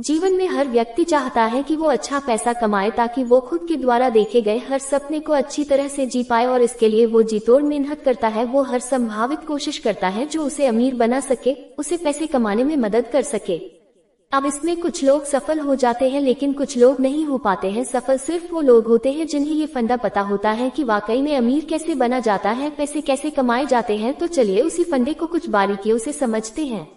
जीवन में हर व्यक्ति चाहता है कि वो अच्छा पैसा कमाए ताकि वो खुद के द्वारा देखे गए हर सपने को अच्छी तरह से जी पाए, और इसके लिए वो जी तोड़ मेहनत करता है। वो हर संभावित कोशिश करता है जो उसे अमीर बना सके, उसे पैसे कमाने में मदद कर सके। अब इसमें कुछ लोग सफल हो जाते हैं लेकिन कुछ लोग नहीं हो पाते हैं सफल। सिर्फ वो लोग होते हैं जिन्हें ये फंडा पता होता है कि वाकई में अमीर कैसे बना जाता है, पैसे कैसे कमाए जाते हैं। तो चलिए उसी फंडे को कुछ बारीकियों से समझते हैं।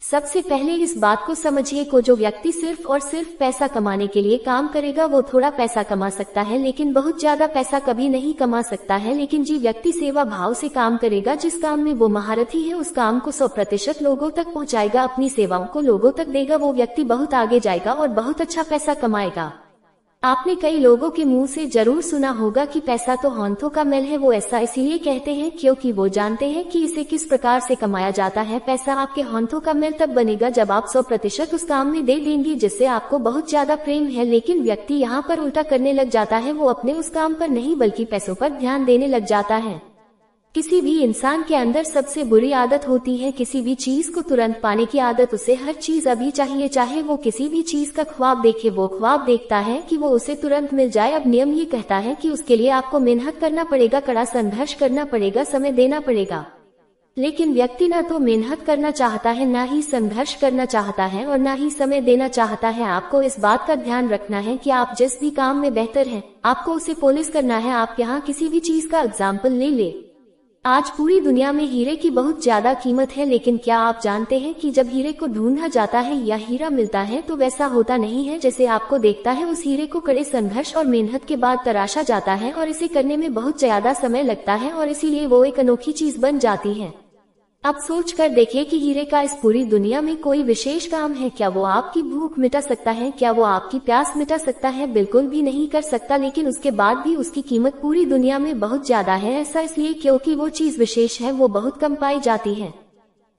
सबसे पहले इस बात को समझिए को जो व्यक्ति सिर्फ और सिर्फ पैसा कमाने के लिए काम करेगा वो थोड़ा पैसा कमा सकता है लेकिन बहुत ज्यादा पैसा कभी नहीं कमा सकता है। लेकिन जी व्यक्ति सेवा भाव से काम करेगा, जिस काम में वो महारथी है उस काम को 100% लोगों तक पहुंचाएगा, अपनी सेवाओं को लोगों तक देगा, वो व्यक्ति बहुत आगे जाएगा और बहुत अच्छा पैसा कमाएगा। आपने कई लोगों के मुंह से जरूर सुना होगा कि पैसा तो हाथों का मैल है। वो ऐसा इसीलिए कहते हैं क्योंकि वो जानते हैं कि इसे किस प्रकार से कमाया जाता है। पैसा आपके हाथों का मैल तब बनेगा जब आप 100% उस काम में दे देंगे जिससे आपको बहुत ज्यादा प्रेम है। लेकिन व्यक्ति यहाँ पर उल्टा करने लग जाता है, वो अपने उस काम पर नहीं बल्कि पैसों पर ध्यान देने लग जाता है। किसी भी इंसान के अंदर सबसे बुरी आदत होती है किसी भी चीज को तुरंत पाने की आदत। उसे हर चीज अभी चाहिए, चाहे वो किसी भी चीज का ख्वाब देखे, वो ख्वाब देखता है कि वो उसे तुरंत मिल जाए। अब नियम ये कहता है कि उसके लिए आपको मेहनत करना पड़ेगा, कड़ा संघर्ष करना पड़ेगा, समय देना पड़ेगा। लेकिन व्यक्ति ना तो मेहनत करना चाहता है, ना ही संघर्ष करना चाहता है और ना ही समय देना चाहता है। आपको इस बात का ध्यान रखना है कि आप जिस भी काम में बेहतर हैं, आपको उसे पॉलिश करना है। आप यहाँ किसी भी चीज का एग्जाम्पल ले ले। आज पूरी दुनिया में हीरे की बहुत ज्यादा कीमत है, लेकिन क्या आप जानते हैं कि जब हीरे को ढूंढा जाता है या हीरा मिलता है तो वैसा होता नहीं है जैसे आपको देखता है। उस हीरे को कड़े संघर्ष और मेहनत के बाद तराशा जाता है और इसे करने में बहुत ज्यादा समय लगता है और इसीलिए वो एक अनोखी चीज बन जाती है। अब सोच कर देखिए कि हीरे का इस पूरी दुनिया में कोई विशेष काम है क्या? वो आपकी भूख मिटा सकता है क्या? वो आपकी प्यास मिटा सकता है? बिल्कुल भी नहीं कर सकता। लेकिन उसके बाद भी उसकी कीमत पूरी दुनिया में बहुत ज्यादा है। ऐसा इसलिए क्योंकि वो चीज विशेष है, वो बहुत कम पाई जाती है।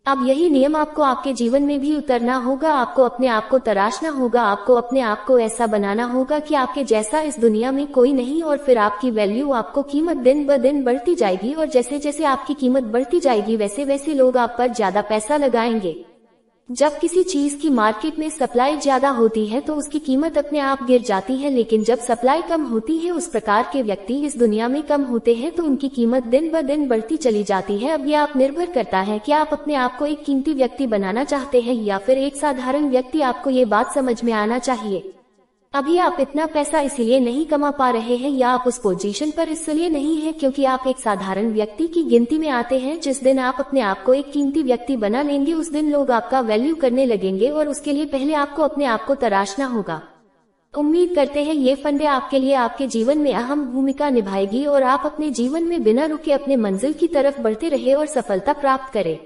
अब यही नियम आपको आपके जीवन में भी उतरना होगा। आपको अपने आप को तराशना होगा, आपको अपने आप को ऐसा बनाना होगा कि आपके जैसा इस दुनिया में कोई नहीं, और फिर आपकी वैल्यू, आपको कीमत दिन ब दिन बढ़ती जाएगी। और जैसे जैसे आपकी कीमत बढ़ती जाएगी वैसे वैसे लोग आप पर ज्यादा पैसा लगाएंगे। जब किसी चीज की मार्केट में सप्लाई ज्यादा होती है तो उसकी कीमत अपने आप गिर जाती है, लेकिन जब सप्लाई कम होती है, उस प्रकार के व्यक्ति इस दुनिया में कम होते हैं तो उनकी कीमत दिन ब दिन बढ़ती चली जाती है। अब ये आप निर्भर करता है कि आप अपने आप को एक कीमती व्यक्ति बनाना चाहते हैं या फिर एक साधारण व्यक्ति। आपको ये बात समझ में आना चाहिए। अभी आप इतना पैसा इसलिए नहीं कमा पा रहे हैं या आप उस पोजीशन पर इसलिए नहीं है क्योंकि आप एक साधारण व्यक्ति की गिनती में आते हैं। जिस दिन आप अपने आप को एक कीमती व्यक्ति बना लेंगे उस दिन लोग आपका वैल्यू करने लगेंगे, और उसके लिए पहले आपको अपने आप को तराशना होगा। उम्मीद करते हैं ये फंडे आपके लिए आपके जीवन में अहम भूमिका निभाएगी और आप अपने जीवन में बिना रुके अपने मंजिल की तरफ बढ़ते रहे और सफलता प्राप्त करें।